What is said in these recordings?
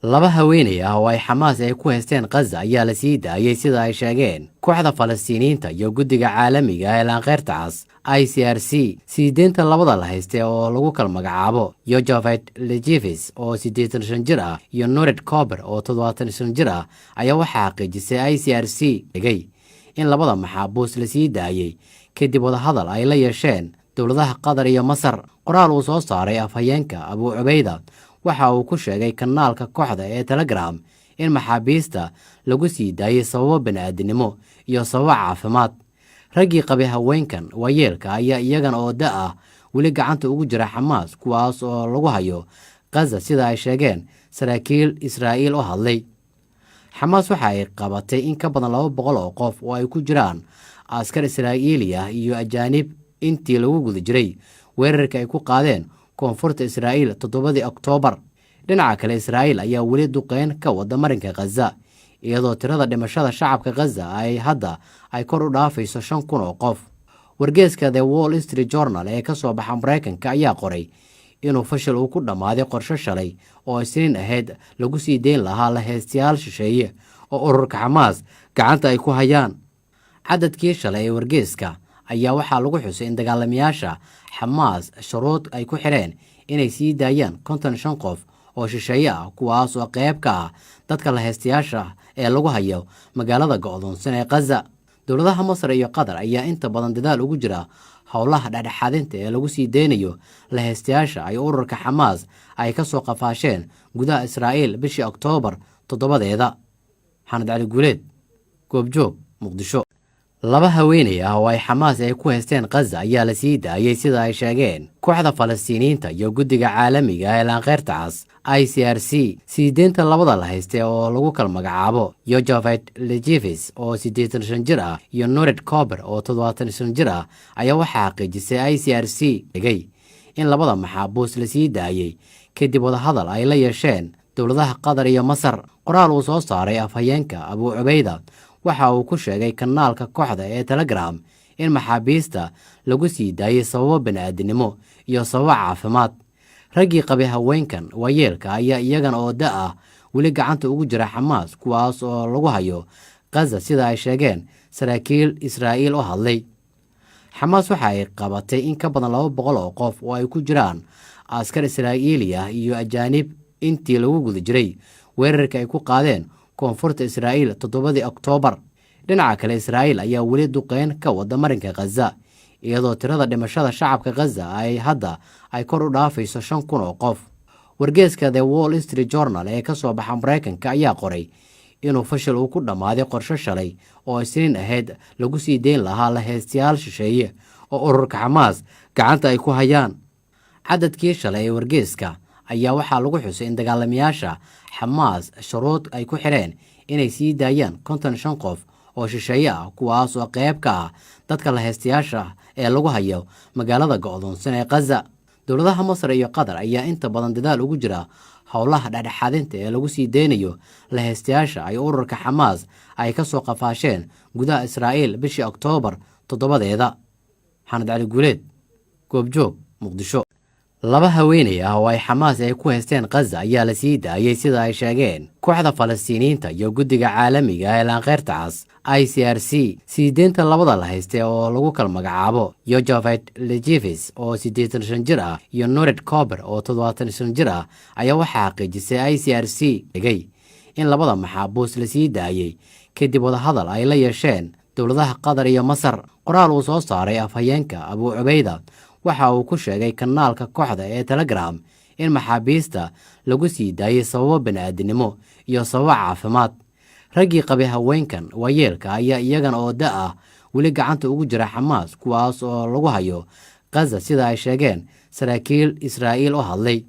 laba haweeney ah oo ay Xamaas ay ku haysteen Gaza ayaa la sii daayay sida ay sheegeen kooxda Falastiiniyiinta iyo guddiga caalamiga ah ee Laanqeyrta Cas ICRC. Siideenta labada la haystay oo lagu kala magacaabo Yojavet Lejevis oo 85 jir ah iyo Nored Kober oo 75 jir ah ayaa waxaa xaqiijisay ICRC dhigay in labada maxaabuus la sii daayay kadib wadahadal ay la yeesheen dowladaha Qatar iyo Masar. Qoraal uu soo saaray afhayeenka Abu Cubayda waxa uu ku sheegay kanaalka kooxda ee Telegram in maxaabiista lagu sii daayay sababo bani'aadinimo iyo sababo caafimaad. Raggii qabay haweenkan waayeelka ayaa iyagan oo da ah weli gacanta ugu jira Xamaas, kuwaas oo lagu hayo Gaza sida ay sheegeen saraakiil Israa'iil oo hadlay. Xamaas waxa ay qabatay in ka badan 200 oo qof oo ay ku jiraan askar Israa'iili ah iyo ajaanib intii lagu guda jiray weerarka ay ku qaadeen koonfurta Israa'iil 7 Oktoobar. Dhinaca kale, Israa'iil ayaa weli duqeyn ka wada marinka Gaza, iyadoo tirada dhimashada shacabka Gaza ay kor u dhaafayso 5,000 oo qof. Wargeyska The Wall Street Journal ee ka soo baxa Mareykanka ayaa qoray inuu fashil uu ku dhammaaday qorshe shalay oo Isniin ahayd lagu sii deyn lahaa la haystayaal shisheeye oo ururka Xamaas gacanta ay ku hayaan. Cadadkii shalay ee wargeyska ayaa waxaa lagu xusay in dagaalamayaasha Xamaas shuruud ay ku xireen inay sii daayaan 55 qof oo shisheeye ah, kuwaas oo qayb ka ah dadka la haystayaasha ee lagu hayo magaalada go'doonsan ee Gaza. Dowladaha Masar iyo Qatar ayaa inta badan dadaal ugu jira howlaha dhexdhexaadinta ee lagu sii deynayo la haystayaasha ay ururka Xamaas ay ka soo qafaasheen gudaha Israa'iil bishii Oktoobar 7. Xanad Cali Guuleed, Goobjoog, Muqdisho. Laba haweeney ah oo ay Xamaas ay ku haysteen Gaza ayaa la sii daayay sida ay sheegeen kooxda Falastiiniyiinta iyo guddiga caalamiga ah ee Laanqeyrta Cas ICRC. Siideenta labada la haystay oo lagu kala magacaabo Yojavet Lejevis oo 85 jir ah iyo Nored Kober oo 75 jir ah ayaa waxaa xaqiijisay ICRC dhigay in labada maxaabuus la sii daayay kadib wadahadal ay la yeesheen dowladaha Qatar iyo Masar. Qoraal uu soo saaray afhayeenka Abu Cubayda waxa uu ku sheegay kanaalka kooxda ee Telegram in maxaabiista lagu sii daayay sababo bani'aadinimo iyo sababo caafimaad. Raggii qabay haweenkan waayeelka ayaa iyagan oo da ah weli gacanta ugu jira Xamaas, kuwaas oo lagu hayo Gaza sida ay sheegeen saraakiil Israa'iil oo hadlay. Xamaas waxa ay qabatay in ka badan 200 oo qof oo ay ku jiraan askar Israa'iili ah iyo ajaanib intii lagu guda jiray weerarka ay ku qaadeen koonfurta Israa'iil 7 Oktoobar. Dhinaca kale, Israa'iil ayaa weli duqeyn ka wada marinka Gaza, iyadoo tirada dhimashada shacabka Gaza ay kor u dhaafayso 5,000 oo qof. Wargeyska The Wall Street Journal ee ka soo baxa Mareykanka ayaa qoray inuu fashil uu ku dhammaaday qorshe shalay oo Isniin ahayd lagu sii deyn lahaa la haystayaal shisheeye oo ururka Xamaas gacanta ay ku hayaan. Cadadkii shalay ee wargeyska ayaa waxaa lagu xusay in dagaalamayaasha Xamaas shuruud ay ku xireen inay sii daayaan 55 qof oo shisheeye ah, kuwaas oo qayb ka ah dadka la haystayaasha ee lagu hayo magaalada go'doonsan ee Gaza. Dowladaha Masar iyo Qatar ayaa inta badan dadaal ugu jira howlaha dhexdhexaadinta ee lagu sii deynayo la haystayaasha ay ururka Xamaas ay ka soo qafaasheen gudaha Israa'iil bishii Oktoobar 7. Xanad Cali Guuleed, Goobjoog, Muqdisho. Laba haweeney ah oo ay Xamaas ay ku haysteen Gaza ayaa la sii daayay sida ay sheegeen kooxda Falastiiniyiinta iyo guddiga caalamiga ah ee Laanqeyrta Cas ICRC. Siideenta labada la haystay oo lagu kala magacaabo Yojavet Lejevis oo 85 jir ah iyo Nored Kober oo 75 jir ah ayaa waxaa xaqiijisay ICRC dhigay in labada maxaabuus la sii daayay kadib wadahadal ay la yeesheen dowladaha Qatar iyo Masar. Qoraal uu soo saaray afhayeenka Abu Cubayda waxa uu ku sheegay kanaalka kooxda ee Telegram in maxaabiista lagu sii daayay sababo bani'aadinimo iyo sababo caafimaad. Raggii qabay haweenkan waayeelka ayaa iyagan oo da ah weli gacanta ugu jira Xamaas, kuwaas oo lagu hayo Gaza sida ay sheegeen saraakiil Israa'iil oo hadlay.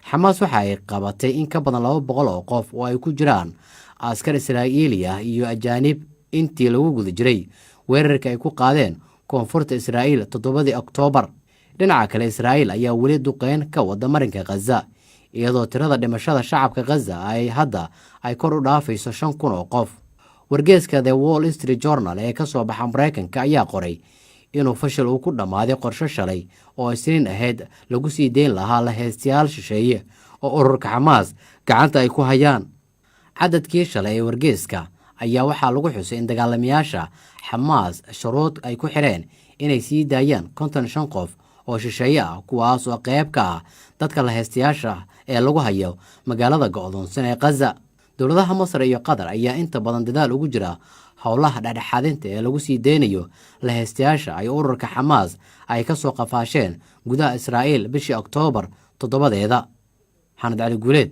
Xamaas waxa ay qabatay in ka badan 200 oo qof oo ay ku jiraan askar Israa'iili ah iyo ajaanib intii lagu guda jiray weerarka ay ku qaadeen koonfurta Israa'iil 7 Oktoobar. Dhinaca kale, Israa'iil ayaa weli duqeyn ka wada marinka Gaza, iyadoo tirada dhimashada shacabka Gaza ay kor u dhaafayso 5,000 oo qof. Wargeyska The Wall Street Journal ee ka soo baxa Mareykanka ayaa qoray inuu fashil uu ku dhammaaday qorshe shalay oo Isniin ahayd lagu sii deyn lahaa la haystayaal shisheeye oo ururka Xamaas gacanta ay ku hayaan. cadadkii shalay ee wargeyska ayaa waxaa lagu xusay in dagaalamayaasha xamaas shuruud ay ku xireen inay sii daayaan 55 qof oo shisheeye ah kuwaas oo qayb ka ah dadka la haystayaasha ee lagu hayo magaalada go'doonsan ee Gaza. dowladaha Masar iyo Qatar ayaa inta badan dadaal ugu jira howlaha dhexdhexaadinta ee lagu sii deynayo la haystayaasha ay ururka Xamaas ay ka soo qafaasheen gudaha Israa'iil bishii Oktoobar 7-deeda. Xanad Cali Guuleed,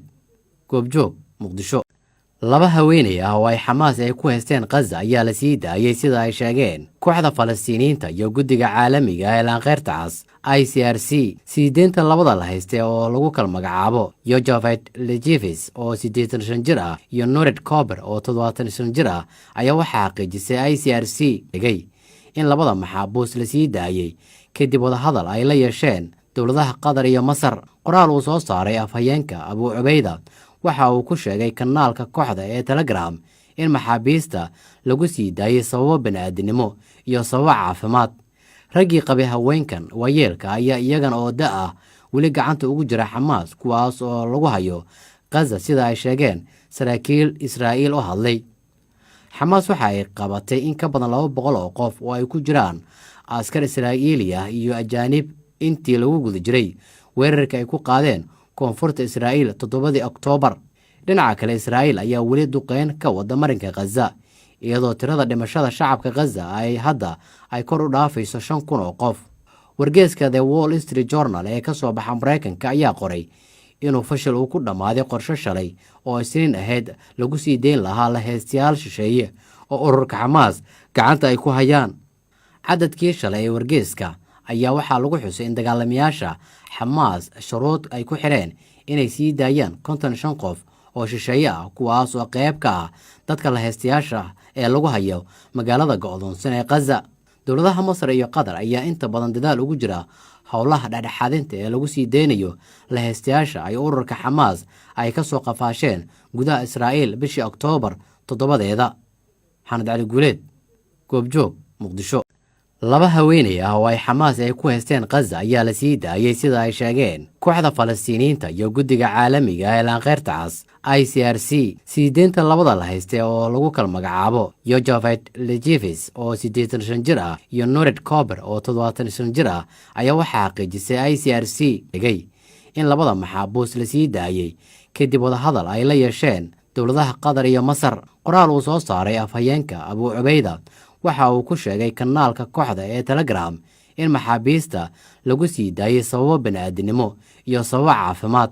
Goobjoog, Muqdisho. laba haweeney ah oo ay Xamaas ay ku haysteen Gaza ayaa la sii daayay sida ay sheegeen kooxda Falastiiniinta iyo guddiga caalamiga ee Lanqeyrta Cas ICRC. siideenta labada la haystay oo lagu kala magacaabo Yojavet Lejevis oo 85 jir ah iyo Nored Kober oo 75 jir ah ayaa waxaa xaqiijisay ICRC dhigay in labada maxaabuus la sii daayay kadib wadahadal ay la yeesheen dowladaha Qatar iyo Masar. qoraal uu soo saaray afhayeenka Abu Cubayda waxa uu ku sheegay kanaalka kooxda ee Telegram in maxaabiista lagu sii daayay sababo bani'aadinimo iyo sababo caafimaad. raggii qabay haweenkan waayeelka ayaa iyagan oo ah weli gacanta ugu jira Xamaas kuwaas oo lagu hayo Gaza sida ay sheegeen saraakiil Israa'iil oo hadlay. Xamaas waxa ay qabatay in ka badan 200 oo qof oo ay ku jiraan askar Israa'iili ah iyo ajaanib intii lagu guda jiray weerarka ay ku qaadeen koonfurta Israa'iil 7 Oktoobar. dhinaca kale Israa'iil ayaa weli duqeyn ka wada marinka Gaza iyadoo tirada dhimashada shacabka Gaza ay kor u dhaafayso 5,000 oo qof. wargeyska The Wall Street Journal ee ka soo baxa Mareykanka ayaa qoray inuu fashil uu ku dhamaaday qorshe shalay oo Isniin ahayd lagu sii deyn lahaa la haystayaal shisheeye oo ururka Xamaas gacanta ay ku hayaan. cadadkii shalay ee wargeyska ayaa waxaa lagu xusay in dagaalamayaasha Xamaas shuruud ay ku xireen inay sii daayaan 55 qof oo shisheeye ah kuwaas oo qayb ka ah dadka la haystayaasha ee lagu hayo magaalada go'doonsan ee Gaza. dowladaha Masar iyo Qatar ayaa inta badan dadaal ugu jira howlaha dhexdhexaadinta ee lagu sii deynayo la haystayaasha ay ururka Xamaas ay ka soo qafaasheen gudaha Israa'iil bishii Oktoobar 7-deeda. Xanad Cali Guuleed, Goobjoog, Muqdisho. laba haweeney ah oo ay Xamaas ay ku haysteen Gaza ayaa la sii daayay sida ay sheegeen kooxda Falastiiniinta iyo guddiga caalamiga ee Lanqeyrta Cas ICRC. siideenta labada la haystay oo lagu kala magacaabo Yojavet Lejevis oo 85 jir ah iyo Nored Kober oo 75 jir ah ayaa waxaa xaqiijisay ICRC dhigay in labada maxaabuus la sii daayay kadib wadahadal ay la yeesheen dowladaha Qatar iyo Masar. qoraal uu soo saaray afhayeenka Abu Cubayda waxa uu ku sheegay kanaalka kooxda ee Telegram in maxaabiista lagu sii daayay sababo bani'aadinimo iyo sababo caafimaad.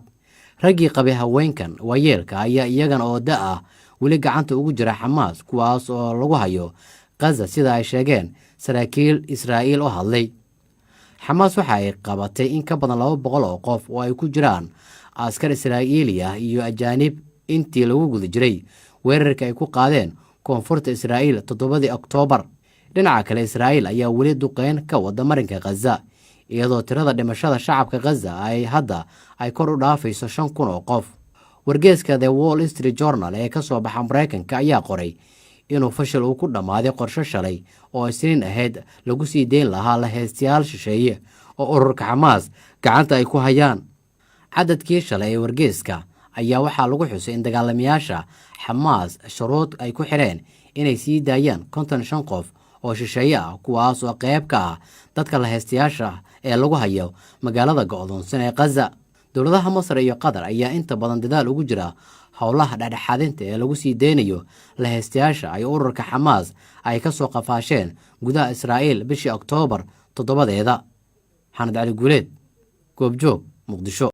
raggii qabay haweenkan waayeelka ayaa iyagan oo ah weli gacanta ugu jira Xamaas kuwaas oo lagu hayo Gaza sida ay sheegeen saraakiil Israa'iil oo hadlay. Xamaas waxa ay qabatay in ka badan 200 oo qof oo ay ku jiraan askar Israa'iili ah iyo ajaanib intii lagu guda jiray weerarka ay ku qaadeen koonfurta Israa'iil 7 Oktoobar. dhinaca kale Israa'iil ayaa weli duqeyn ka wada marinka Gaza iyadoo tirada dhimashada shacabka Gaza ay kor u dhaafayso 5,000 oo qof. wargeyska The Wall Street Journal ee ka soo baxa Mareykanka ayaa qoray inuu fashil uu ku dhamaaday qorshe shalay oo Isniin ahayd lagu sii deyn lahaa la haystayaal shisheeye oo ururka Xamaas gacanta ay ku hayaan. cadadkii shalay ee wargeyska ayaa waxaa lagu xusay in dagaalamayaasha Xamaas shuruud ay ku xireen inay sii daayaan 55 qof oo shisheeye ah kuwaas oo qayb ka ah dadka la haystayaasha ee lagu hayo magaalada go'doonsan ee Gaza. dowladaha Masar iyo Qatar ayaa inta badan dadaal ugu jira howlaha dhexdhexaadinta ee lagu sii deynayo la haystayaasha ay ururka Xamaas ay ka soo qafaasheen gudaha Israa'iil bishii Oktoobar 7-deeda. Xanad Cali Guuleed, Goobjoog, Muqdisho.